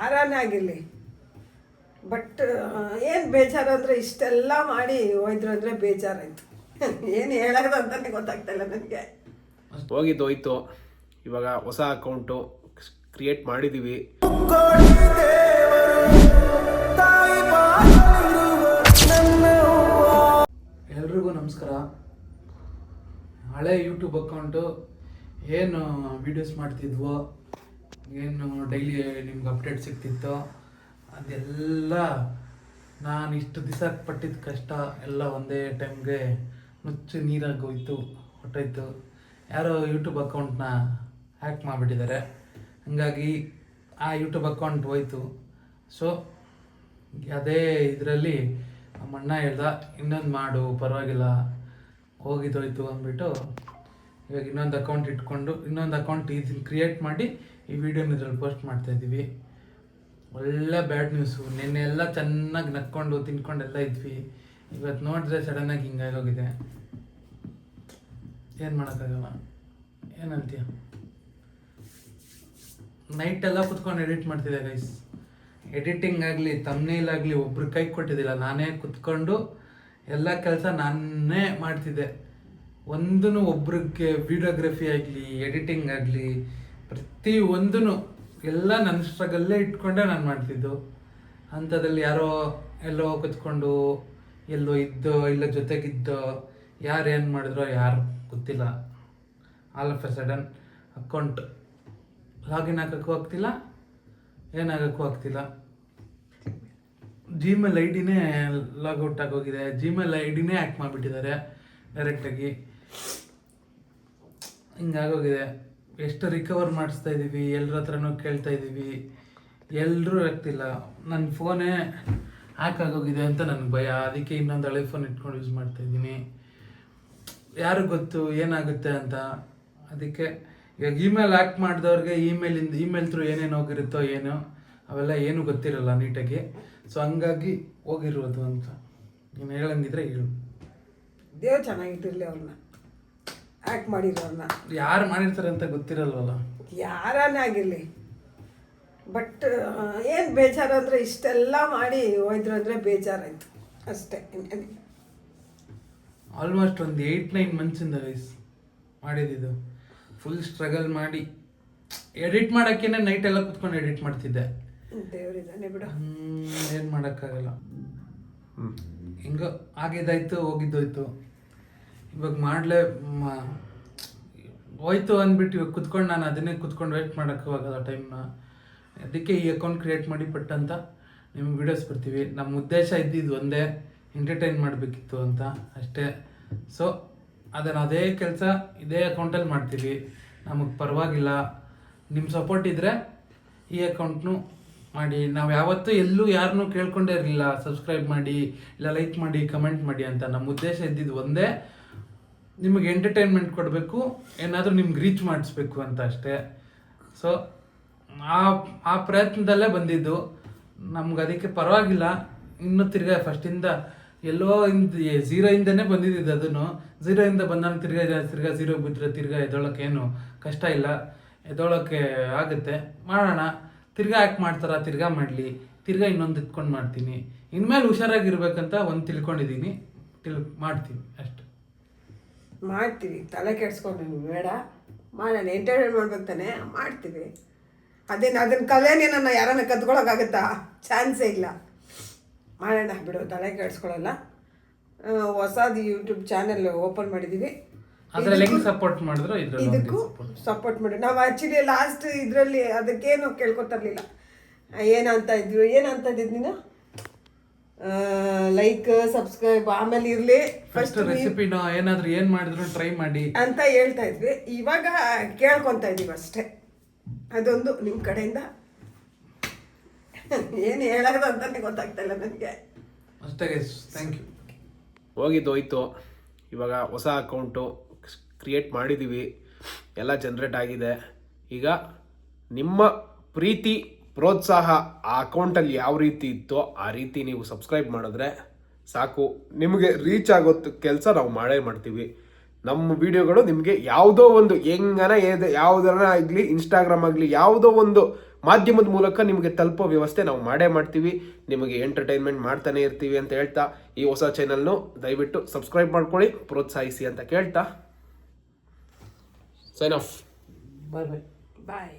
ಯಾರನ್ನೇ ಆಗಿರಲಿ. ಬಟ್ ಏನು ಬೇಜಾರು ಅಂದರೆ ಇಷ್ಟೆಲ್ಲ ಮಾಡಿ ಹೋಯ್ದ್ರು ಅಂದರೆ ಬೇಜಾರಾಯಿತು. ಏನು ಹೇಳೋದು ಅಂತಲೇ ಗೊತ್ತಾಗ್ತಾಯಿಲ್ಲ ನನಗೆ. ಹೋಗಿದ್ದೋಯ್ತು. ಇವಾಗ ಹೊಸ ಅಕೌಂಟು ಕ್ರಿಯೇಟ್ ಮಾಡಿದ್ದೀವಿ. ಎಲ್ರಿಗೂ ನಮಸ್ಕಾರ. ಹಳೆ ಯೂಟ್ಯೂಬ್ ಅಕೌಂಟು ಏನು ವೀಡಿಯೋಸ್ ಮಾಡ್ತಿದ್ವೋ, ಏನು ಡೈಲಿ ನಿಮ್ಗೆ ಅಪ್ಡೇಟ್ ಸಿಗ್ತಿತ್ತೋ, ಅದೆಲ್ಲ ನಾನು ಇಷ್ಟು ದಿವಸ ಪಟ್ಟಿದ್ದ ಕಷ್ಟ ಎಲ್ಲ ಒಂದೇ ಟೈಮ್ಗೆ ನುಚ್ಚು ನೀರಾಗಿ ಹೊಟ್ಟೋಯ್ತು. ಯಾರೋ ಯೂಟ್ಯೂಬ್ ಅಕೌಂಟ್ನ ಹ್ಯಾಕ್ ಮಾಡಿಬಿಟ್ಟಿದ್ದಾರೆ. ಹಾಗಾಗಿ ಆ ಯೂಟ್ಯೂಬ್ ಅಕೌಂಟ್ ಹೋಯ್ತು. ಸೊ ಅದೇ ಇದರಲ್ಲಿ ನಮ್ಮ ಅಣ್ಣ ಹೇಳ್ದ, ಇನ್ನೊಂದು ಮಾಡು ಪರವಾಗಿಲ್ಲ, ಹೋಗಿದ್ದೋಯ್ತು ಅಂದ್ಬಿಟ್ಟು ಇವಾಗ ಇನ್ನೊಂದು ಅಕೌಂಟ್ ಇಟ್ಕೊಂಡು ಇನ್ನೊಂದು ಅಕೌಂಟ್ ಇದನ್ನು ಕ್ರಿಯೇಟ್ ಮಾಡಿ ಈ ವಿಡಿಯೋನ ಇದ್ರಲ್ಲಿ ಪೋಸ್ಟ್ ಮಾಡ್ತಾಯಿದ್ದೀವಿ. ಒಳ್ಳೆ ಬ್ಯಾಡ್ ನ್ಯೂಸು. ನಿನ್ನೆ ಎಲ್ಲ ಚೆನ್ನಾಗಿ ನಕ್ಕೊಂಡು ತಿನ್ಕೊಂಡೆಲ್ಲ ಇದ್ವಿ. ಇವತ್ತು ನೋಡಿದ್ರೆ ಸಡನ್ನಾಗಿ ಹಿಂಗಾಗೋಗಿದೆ. ಏನು ಮಾಡೋಕ್ಕಾಗಲ್ಲ. ಏನಂತೀಯ? ನೈಟೆಲ್ಲ ಕುತ್ಕೊಂಡು ಎಡಿಟ್ ಮಾಡ್ತಿದ್ದೆ ಗೈಸ್. ಎಡಿಟಿಂಗ್ ಆಗಲಿ ತಮ್ನೇಲ್ ಆಗಲಿ ಒಬ್ರು ಕೈ ಕೊಟ್ಟಿದ್ದಿಲ್ಲ, ನಾನೇ ಕುತ್ಕೊಂಡು ಎಲ್ಲ ಕೆಲಸ ನಾನೇ ಮಾಡ್ತಿದ್ದೆ. ಒಂದೂ ಒಬ್ರಿಗೆ ವಿಡಿಯೋಗ್ರಫಿ ಆಗಲಿ ಎಡಿಟಿಂಗ್ ಆಗಲಿ ಪ್ರತಿ ಒಂದೂ ಎಲ್ಲ ನನ್ನ ಸ್ಟ್ರಗಲ್ಲೇ ಇಟ್ಕೊಂಡೆ ನಾನು ಮಾಡ್ತಿದ್ದು. ಅಂಥದ್ರಲ್ಲಿ ಯಾರೋ ಎಲ್ಲೋ ಕುತ್ಕೊಂಡು ಎಲ್ಲೋ ಇದ್ದೋ ಇಲ್ಲ ಜೊತೆಗಿದ್ದೋ ಯಾರು ಏನು ಮಾಡಿದ್ರೋ ಯಾರು ಗೊತ್ತಿಲ್ಲ. All of a sudden account login ಹಾಕೋಕ್ಕೂ ಆಗ್ತಿಲ್ಲ, ಏನಾಗೋಕ್ಕೂ ಆಗ್ತಿಲ್ಲ. ಜಿಮೇಲ್ ಐ ಡಿನೇ ಲಾಗೌಟ್ ಆಗೋಗಿದೆ. ಜಿಮೇಲ್ ಐ ಡಿನೇ ಹ್ಯಾಕ್ ಮಾಡಿಬಿಟ್ಟಿದ್ದಾರೆ ಡೈರೆಕ್ಟಾಗಿ. ಹಿಂಗಾಗೋಗಿದೆ. ಎಷ್ಟು ರಿಕವರ್ ಮಾಡಿಸ್ತಾ ಇದ್ದೀವಿ, ಎಲ್ಲರ ಹತ್ರನೂ ಕೇಳ್ತಾ ಇದ್ದೀವಿ, ಎಲ್ಲರೂ ಆಗ್ತಿಲ್ಲ. ನನ್ನ ಫೋನೇ ಹ್ಯಾಕ್ ಆಗೋಗಿದೆ ಅಂತ ನನಗೆ ಭಯ. ಅದಕ್ಕೆ ಇನ್ನೊಂದು ಹಳೆ ಫೋನ್ ಇಟ್ಕೊಂಡು ಯೂಸ್ ಮಾಡ್ತಾಯಿದ್ದೀನಿ. ಯಾರಿಗೆ ಗೊತ್ತು ಏನಾಗುತ್ತೆ ಅಂತ. ಅದಕ್ಕೆ ಇವಾಗ ಇಮೇಲ್ ಹ್ಯಾಕ್ ಮಾಡಿದವ್ರಿಗೆ ಇಮೇಲ್ ಥ್ರೂ ಏನೇನು ಹೋಗಿರುತ್ತೋ ಏನೋ ಅವೆಲ್ಲ ಏನೂ ಗೊತ್ತಿರಲ್ಲ ನೀಟಾಗಿ. ಸೊ ಹಂಗಾಗಿ ಹೋಗಿರೋದು ಅಂತ ನೀನು ಹೇಳಂಗಿದ್ರೆ ಹೇಳು. ದೇವ್ರು ಚೆನ್ನಾಗಿಟ್ಟಿರಲಿ ಅವ್ರನ್ನ ಹ್ಯಾಕ್ ಮಾಡಿರೋರನ್ನ. ಯಾರು ಮಾಡಿರ್ತಾರೆ ಅಂತ ಗೊತ್ತಿರಲ್ವಲ್ಲ. ಯಾರನ್ನೇ ಆಗಿರಲಿ. ಬಟ್ ಏನು ಬೇಜಾರು ಅಂದರೆ ಇಷ್ಟೆಲ್ಲ ಮಾಡಿ ಹೋಯ್ದ್ರು ಅಂದರೆ ಬೇಜಾರಾಯಿತು ಅಷ್ಟೇ. ಆಲ್ಮೋಸ್ಟ್ ಒಂದು 8-9 ಮಂತ್ಸಿಂದ ಗೈಸ್ ಮಾಡಿದ್ದು. ಫುಲ್ ಸ್ಟ್ರಗಲ್ ಮಾಡಿ ಎಡಿಟ್ ಮಾಡೋಕ್ಕೇನೆ ನೈಟೆಲ್ಲ ಕುತ್ಕೊಂಡು ಎಡಿಟ್ ಮಾಡ್ತಿದ್ದೆ. ದೇವರಿದ್ದಾನೆ ಬಿಡು, ಏನು ಮಾಡೋಕ್ಕಾಗಲ್ಲ. ಹಿಂಗೋ ಆಗಿದ್ದಾಯ್ತು, ಹೋಗಿದ್ದೋಯ್ತು. ಇವಾಗ ಹೋಯ್ತು ಅಂದ್ಬಿಟ್ಟು ಇವಾಗ ಕುತ್ಕೊಂಡು ನಾನು ಅದನ್ನೇ ಕುತ್ಕೊಂಡು ವೇಟ್ ಮಾಡೋಕ್ಕಾಗಲ್ಲ ಟೈಮ್ನ. ಅದಕ್ಕೆ ಈ ಅಕೌಂಟ್ ಕ್ರಿಯೇಟ್ ಮಾಡಿ ಅಂತ ನಿಮ್ಗೆ ವೀಡಿಯೋಸ್ ಬರ್ತೀವಿ. ನಮ್ಮ ಉದ್ದೇಶ ಇದ್ದಿದ್ದು ಒಂದೇ, ಎಂಟರ್ಟೈನ್ ಮಾಡಬೇಕಿತ್ತು ಅಂತ ಅಷ್ಟೇ. ಸೊ ಅದನ್ನು ಅದೇ ಕೆಲಸ ಇದೇ ಅಕೌಂಟಲ್ಲಿ ಮಾಡ್ತೀವಿ. ನಮಗೆ ಪರವಾಗಿಲ್ಲ, ನಿಮ್ಮ ಸಪೋರ್ಟ್ ಇದ್ದರೆ ಈ ಅಕೌಂಟ್ನು ಮಾಡಿ. ನಾವು ಯಾವತ್ತೂ ಎಲ್ಲೂ ಯಾರನ್ನೂ ಕೇಳ್ಕೊಂಡೇ ಇರಲಿಲ್ಲ ಸಬ್ಸ್ಕ್ರೈಬ್ ಮಾಡಿ ಇಲ್ಲ ಲೈಕ್ ಮಾಡಿ ಕಮೆಂಟ್ ಮಾಡಿ ಅಂತ. ನಮ್ಮ ಉದ್ದೇಶ ಇದ್ದಿದ್ದು ಒಂದೇ, ನಿಮಗೆ ಎಂಟರ್ಟೈನ್ಮೆಂಟ್ ಕೊಡಬೇಕು, ಏನಾದರೂ ನಿಮ್ಗೆ ರೀಚ್ ಮಾಡಿಸ್ಬೇಕು ಅಂತ ಅಷ್ಟೇ. ಸೊ ಆ ಪ್ರಯತ್ನದಲ್ಲೇ ಬಂದಿದ್ದು. ನಮ್ಗೆ ಅದಕ್ಕೆ ಪರವಾಗಿಲ್ಲ. ಇನ್ನೂ ತಿರ್ಗಾ ಫಸ್ಟಿಂದ ಎಲ್ಲೋ ಝೀರೋಯಿಂದನೇ ಬಂದಿದ್ದು. ಅದನ್ನು ಝೀರೋಯಿಂದ ಬಂದಾಗ ತಿರ್ಗಾ ಝೀರೋ ಬಿದ್ದರೆ ತಿರ್ಗಾ ಎದ್ದೊಳಕ್ಕೇನು ಕಷ್ಟ ಇಲ್ಲ, ಎದ್ದೊಳಕ್ಕೆ ಆಗುತ್ತೆ. ಮಾಡೋಣ. ತಿರ್ಗಾ ಯಾಕೆ ಮಾಡ್ತಾರ, ತಿರ್ಗಾ ಮಾಡಲಿ, ತಿರ್ಗಾ ಇನ್ನೊಂದು ಇಟ್ಕೊಂಡು ಮಾಡ್ತೀನಿ. ಇನ್ಮೇಲೆ ಹುಷಾರಾಗಿರ್ಬೇಕಂತ ಒಂದು ತಿಳ್ಕೊಂಡಿದ್ದೀನಿ. ಮಾಡ್ತೀನಿ ಅಷ್ಟೆ. ಮಾಡ್ತೀವಿ, ತಲೆ ಕೆಡ್ಸ್ಕೊಂಡು ಬೇಡ, ಮಾಡೋಣ. ಎಂಟರ್ಟೈನ್ ಮಾಡ್ಬೇಕು ತಾನೆ, ಮಾಡ್ತೀವಿ. ಅದನ್ನ ಕಲೆನೇ ನನ್ನ ಯಾರನ್ನ ಕತ್ಕೊಳ್ಳೋಕ್ಕಾಗತ್ತಾ? ಚಾನ್ಸೇ ಇಲ್ಲ. ಮಾಡೋಣ ಬಿಡು, ತಲೆ ಕೆಡ್ಸ್ಕೊಳ್ಳಲ್ಲ. ಹೊಸದು ಯೂಟ್ಯೂಬ್ ಚಾನೆಲ್ ಓಪನ್ ಮಾಡಿದ್ದೀವಿ. ಸಪೋರ್ಟ್ ಮಾಡಿದ್ರು ಇದಕ್ಕೂ ಸಪೋರ್ಟ್ ಮಾಡಿ. ನಾವು ಆ್ಯಕ್ಚುಲಿ ಲಾಸ್ಟ್ ಇದರಲ್ಲಿ ಅದಕ್ಕೇನು ಕೇಳ್ಕೊತಿರ್ಲಿಲ್ಲ. ಏನಂತ ಇದ್ದಿದ್ದು ನೀನು? ಲೈಕ್ ಸಬ್ಸ್ಕ್ರೈಬ್ ಆಮೇಲೆ ಇರಲಿ, ಫಸ್ಟ್ ರೆಸಿಪಿನ ಏನಾದರೂ ಏನು ಮಾಡಿದ್ರು ಟ್ರೈ ಮಾಡಿ ಅಂತ ಹೇಳ್ತಾ ಇದ್ವಿ. ಇವಾಗ ಕೇಳ್ಕೊತಾ ಇದ್ದೀವಿ ಅಷ್ಟೇ. ಅದೊಂದು ನಿಮ್ಮ ಕಡೆಯಿಂದ ಏನು ಹೇಳೋದು ಅಂತಲೇ ಗೊತ್ತಾಗ್ತಾ ಇಲ್ಲ ನನಗೆ ಅಷ್ಟೇ ಗೈಸ್. Thank you. ಹೋಗಿದ್ದೋಯ್ತು. ಇವಾಗ ಹೊಸ ಅಕೌಂಟು ಕ್ರಿಯೇಟ್ ಮಾಡಿದ್ದೀವಿ. ಎಲ್ಲ ಜನ್ರೇಟ್ ಆಗಿದೆ. ಈಗ ನಿಮ್ಮ ಪ್ರೀತಿ ಪ್ರೋತ್ಸಾಹ ಆ ಅಕೌಂಟಲ್ಲಿ ಯಾವ ರೀತಿ ಇತ್ತೋ ಆ ರೀತಿ ನೀವು ಸಬ್ಸ್ಕ್ರೈಬ್ ಮಾಡಿದ್ರೆ ಸಾಕು. ನಿಮಗೆ ರೀಚ್ ಆಗೋದು ಕೆಲಸ ನಾವು ಮಾಡೇ ಮಾಡ್ತೀವಿ. ನಮ್ಮ ವಿಡಿಯೋಗಳು ನಿಮಗೆ ಯಾವುದೋ ಒಂದು ಹೆಂಗನ ಯಾವುದರ ಆಗಲಿ, ಇನ್ಸ್ಟಾಗ್ರಾಮ್ ಆಗಲಿ, ಯಾವುದೋ ಒಂದು ಮಾಧ್ಯಮದ ಮೂಲಕ ನಿಮಗೆ ತಲುಪೋ ವ್ಯವಸ್ಥೆ ನಾವು ಮಾಡೇ ಮಾಡ್ತೀವಿ, ನಿಮಗೆ ಎಂಟರ್ಟೈನ್ಮೆಂಟ್ ಮಾಡ್ತಾನೆ ಇರ್ತೀವಿ ಅಂತ ಹೇಳ್ತಾ ಈ ಹೊಸ ಚಾನಲ್ನು ದಯವಿಟ್ಟು ಸಬ್ಸ್ಕ್ರೈಬ್ ಮಾಡ್ಕೊಳ್ಳಿ, ಪ್ರೋತ್ಸಾಹಿಸಿ ಅಂತ ಕೇಳ್ತಾ sign of. Bye bye. Bye.